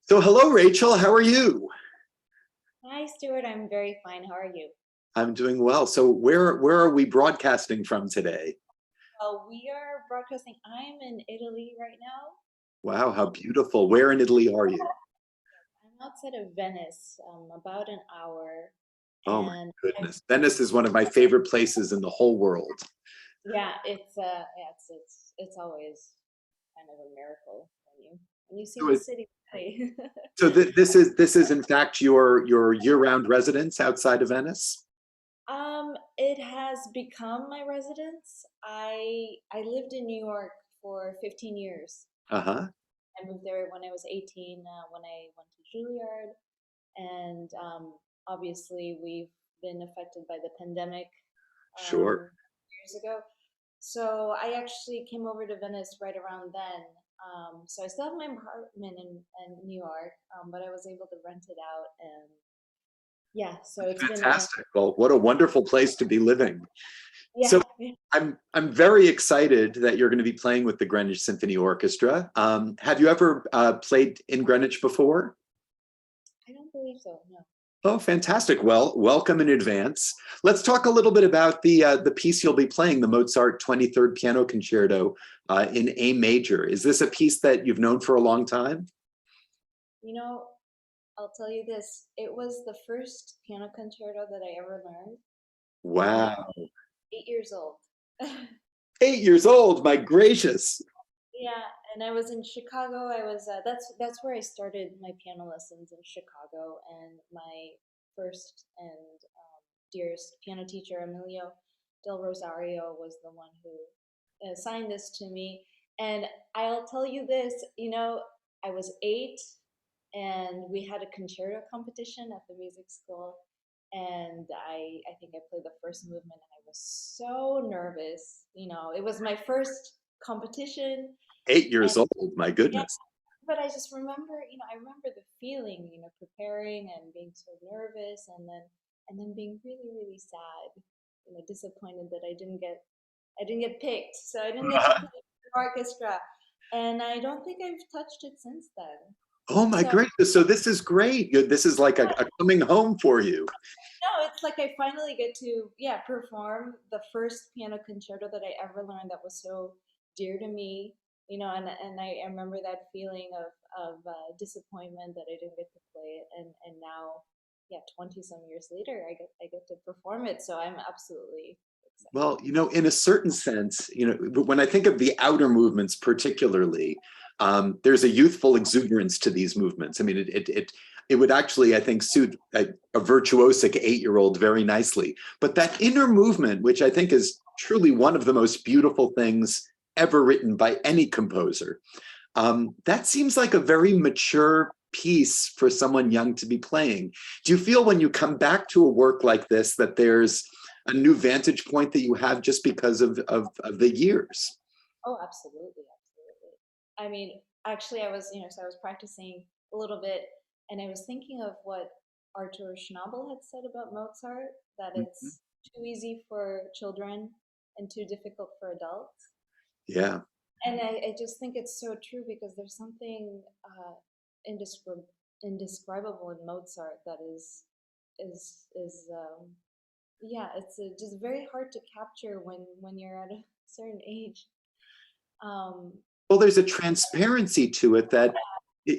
So hello, Rachel. How are you? Hi, Stuart. I'm very fine. How are you? I'm doing well. So where are we broadcasting from today? We are broadcasting. I'm in Italy right now. Wow, how beautiful. Where in Italy are you? I'm outside of Venice, about an hour, Oh my and I've, goodness. Venice is one of my favorite places in the whole world. it's always kind of a miracle when you see So, the city. this is in fact your year-round residence outside of Venice? It has become my residence. I lived in New York for 15 years. Uh-huh. I moved there when I was 18, when I went to Juilliard. And obviously we've been affected by the pandemic Sure. years ago. So I actually came over to Venice right around then. So I still have my apartment in New York, but I was able to rent it out, and yeah, so it's been a Fantastic. Well, what a wonderful place to be living. yeah. So I'm very excited that you're going to be playing with the Greenwich Symphony Orchestra. Have you ever played in Greenwich before? I don't believe so. No. Oh, fantastic. Well, welcome in advance. Let's talk a little bit about the piece you'll be playing, the Mozart 23rd Piano Concerto in A major. Is this a piece that you've known for a long time? You know, I'll tell you this. It was the first piano concerto that I ever learned when I Wow. was 8 years old. 8 years old, my gracious. Yeah, and I was in Chicago. I was that's where I started my piano lessons in Chicago, and my first and dearest piano teacher, Emilio Del Rosario, was the one who assigned this to me. And I'll tell you this, I was 8, and we had a concerto competition at the music school, and I think I played the first movement, and I was so nervous. It was my first competition, 8 years and old, my yeah, goodness. but I just remember, I remember the feeling, preparing and being so nervous, and then being really, really sad, disappointed that I didn't get picked, so I didn't get to play in the orchestra, and I don't think I've touched it since then. Oh my So gracious. So this is great. This is like a coming home for you. no, it's like I finally get to, yeah, perform the first piano concerto that I ever learned that was so dear to me, and I remember that feeling of disappointment that I didn't get to play it, and now, yeah, 20 some years later, I get to perform it, so I'm absolutely excited. Well, in a certain sense, when I think of the outer movements particularly, there's a youthful exuberance to these movements. I mean, it would actually, I think, suit a virtuosic 8-year-old very nicely. But that inner movement, which I think is truly one of the most beautiful things ever written by any composer, that seems like a very mature piece for someone young to be playing. Do you feel when you come back to a work like this that there's a new vantage point that you have just because of the years? Oh, absolutely, absolutely. I mean, actually, so I was practicing a little bit, and I was thinking of what Arthur Schnabel had said about Mozart, that Mhm. it's too easy for children and too difficult for adults. Yeah. And I just think it's so true because there's something indescribable in Mozart that is yeah, it's just very hard to capture when you're at a certain age. Um, Well, there's a transparency to it that,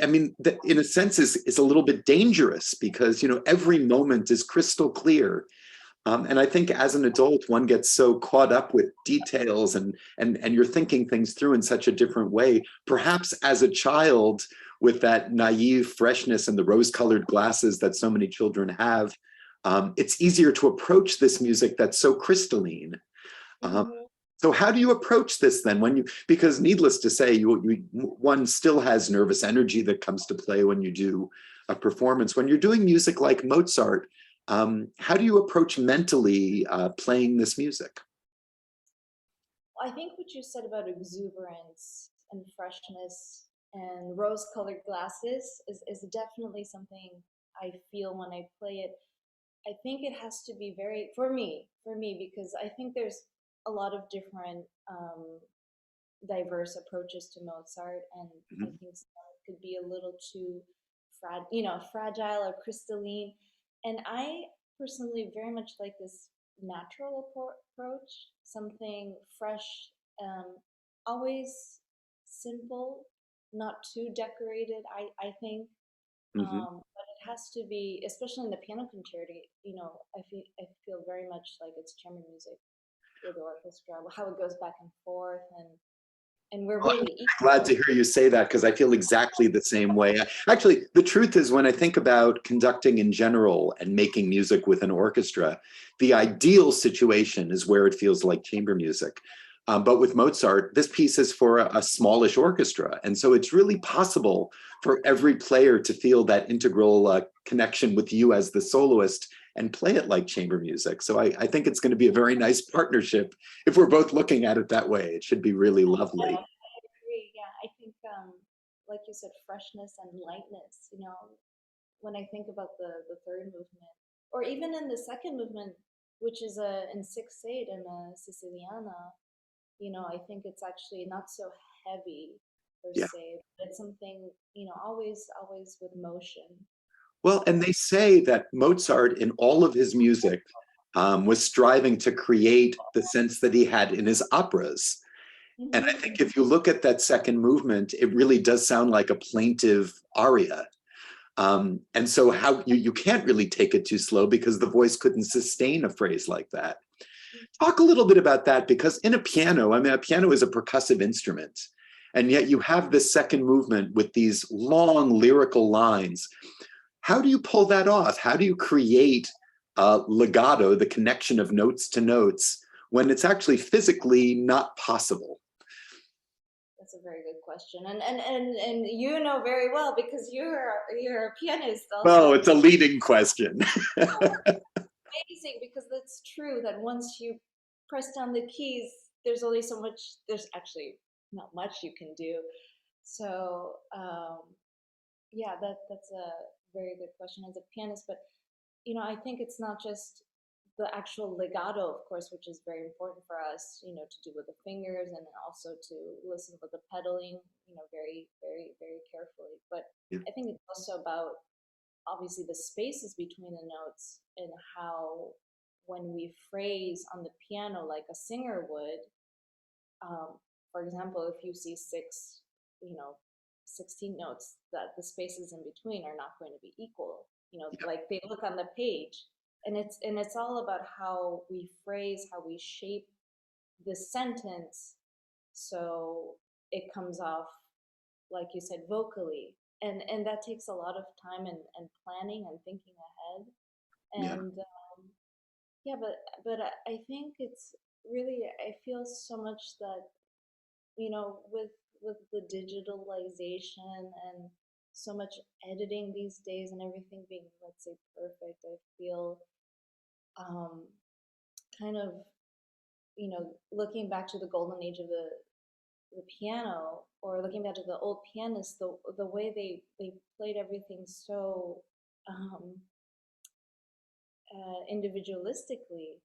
I mean, that in a sense is a little bit dangerous because, every moment is crystal clear. And I think as an adult, one gets so caught up with details and you're thinking things through in such a different way. Perhaps as a child, with that naive freshness and the rose-colored glasses that so many children have, it's easier to approach this music that's so crystalline. Um, mhm. so how do you approach this then? Because needless to say, one still has nervous energy that comes to play when you do a performance. When you're doing music like Mozart, how do you approach mentally playing this music? I think what you said about exuberance and freshness and rose-colored glasses is definitely something I feel when I play it. I think it has to be very, for me, because I think there's a lot of different diverse approaches to Mozart, and I Mhm. think some could be a little too fragile or crystalline. And I personally very much like this natural approach, something fresh, um, always simple, not too decorated. I think, Hmm. but it has to be, especially in the piano concerto. I feel very much like it's chamber music with the orchestra, how it goes back and forth, and we're Well, really I'm glad to equal. hear you say that because I feel exactly the same way. Actually, the truth is, when I think about conducting in general and making music with an orchestra, the ideal situation is where it feels like chamber music. But with Mozart, this piece is for a smallish orchestra. And so it's really possible for every player to feel that integral connection with you as the soloist and play it like chamber music. So I think it's going to be a very nice partnership if we're both looking at it that way. It should be really lovely. I agree. Yeah, I think, like you said, freshness and lightness. When I think about the third movement, or even in the second movement, which is in 6/8 and a Siciliana, I think it's actually not so heavy per Yeah. se. But it's something, always with motion. Well, and they say that Mozart, in all of his music, was striving to create the sense that he had in his operas. And I think Hmm. if you look at that second movement, it really does sound like a plaintive aria. And so how you can't really take it too slow because the voice couldn't sustain a phrase like that. Talk a little bit about that because in a piano, I mean, a piano is a percussive instrument. And yet you have this second movement with these long lyrical lines. How do you pull that off? How do you create legato, the connection of notes to notes, when it's actually physically not possible? That's a very good question, and you know very well because you're a pianist Well, also. it's a leading question. Amazing, because that's true that once you press down the keys, there's only so much. There's actually not much you can do. So yeah, that's a very good question as a pianist. But I think it's not just the actual legato, of course, which is very important for us, to do with the fingers and also to listen with the pedaling, very, very, very carefully. But Yeah. I think it's also about obviously the spaces between the notes and how when we phrase on the piano like a singer would, um, for example, if you see you know 16 notes, that the spaces in between are not going to be equal, like they look on the page. And it's all about how we phrase, how we shape the sentence so it comes off, like you said, vocally. And that takes a lot of time and planning and thinking ahead. Yeah. And yeah, but I think it's really, I feel so much that, with the digitalization and so much editing these days and everything being, let's say, perfect, I feel um, kind of, looking back to the golden age of the piano, or looking back to the old pianists, the way they played everything so um, individualistically.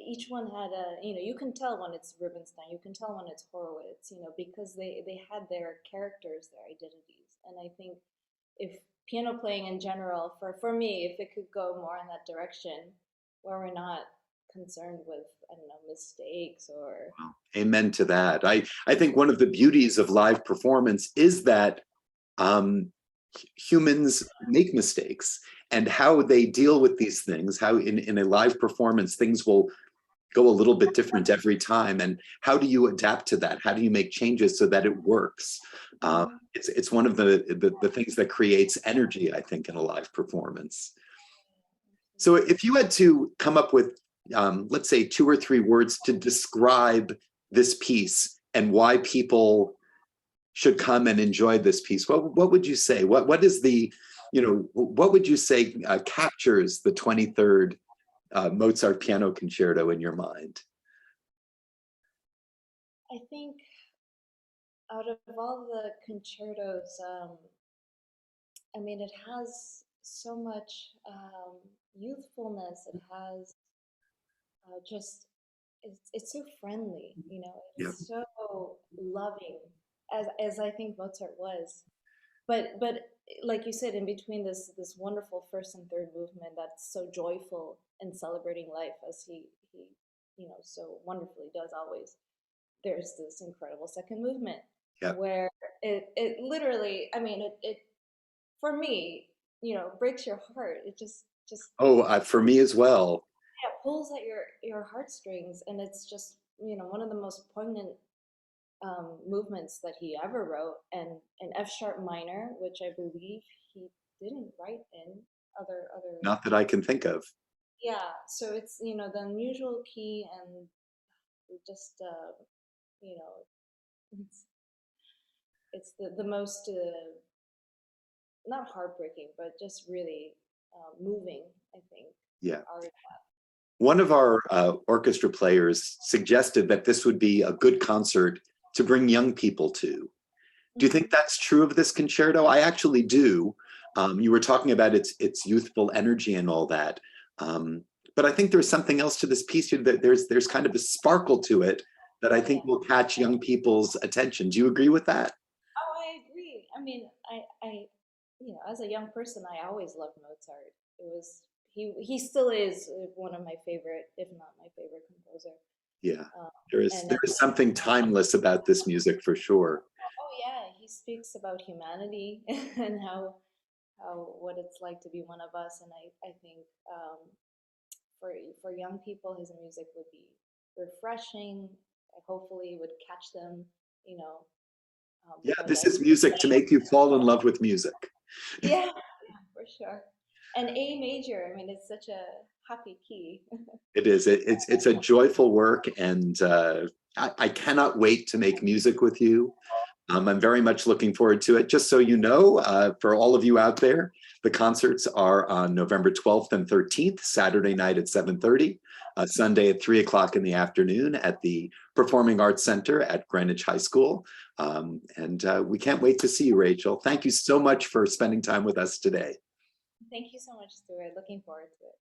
Each one had you can tell when it's Rubinstein, you can tell when it's Horowitz, because they had their characters, their identities. And I think if piano playing in general, for me, if it could go more in that direction, where we're not concerned with, I don't know, mistakes or. Amen to that. I think one of the beauties of live performance is that um, humans make mistakes and how they deal with these things, how in a live performance, things will go a little bit different every time. And how do you adapt to that? How do you make changes so that it works? Mhm. It's one of the things that creates energy, I think, in a live performance. So if you had to come up with, let's say, 2 or 3 words to describe this piece and why people should come and enjoy this piece, what would you say? What is the, what would you say captures the 23rd Mozart Piano Concerto in your mind? I think out of all the concertos, I mean, it has so much youthfulness. It has just, it's so friendly, it Yeah. is so loving, as I think Mozart was. but like you said, in between this wonderful first and third movement that's so joyful and celebrating life, as he so wonderfully does always, there's this incredible second movement Yeah. where it literally, I mean, it for me, breaks your heart. It just Oh, for me as well. yeah, pulls at your heartstrings, and it's just one of the most poignant movements that he ever wrote, and an F sharp minor, which I believe he didn't write in other. Not that I can think of. Yeah, so it's the unusual key, and just you know it's the most not heartbreaking, but just really moving, I think. Yeah. Art. One of our orchestra players suggested that this would be a good concert to bring young people to. Do you think Mhm. that's true of this concerto? I actually do. You were talking about its youthful energy and all that, but I think there's something else to this piece here. That there's kind of a sparkle to it that I Oh think yeah. will catch young people's attention. Do you agree with that? Oh, I agree. I mean, as a young person, I always loved Mozart. It was he still is one of my favorite, if not my favorite composer. Yeah, Um, there and is something timeless about this music for sure. oh yeah, he speaks about humanity and how what it's like to be one of us. And I think for young people, his music would be refreshing. Hopefully, would catch them. You know, Yeah, because this is music to make you fall in love with music. yeah, yeah, for sure. And A major, I mean, it's such a happy key. It is. It's a joyful work, and I cannot wait to make music with you. I'm very much looking forward to it. Just so you know, for all of you out there, the concerts are on November 12th and 13th, Saturday night at 7:30, Sunday at 3 o'clock in the afternoon at the Performing Arts Center at Greenwich High School. And we can't wait to see you, Rachel. Thank you so much for spending time with us today. Thank you so much, Stuart. Looking forward to it.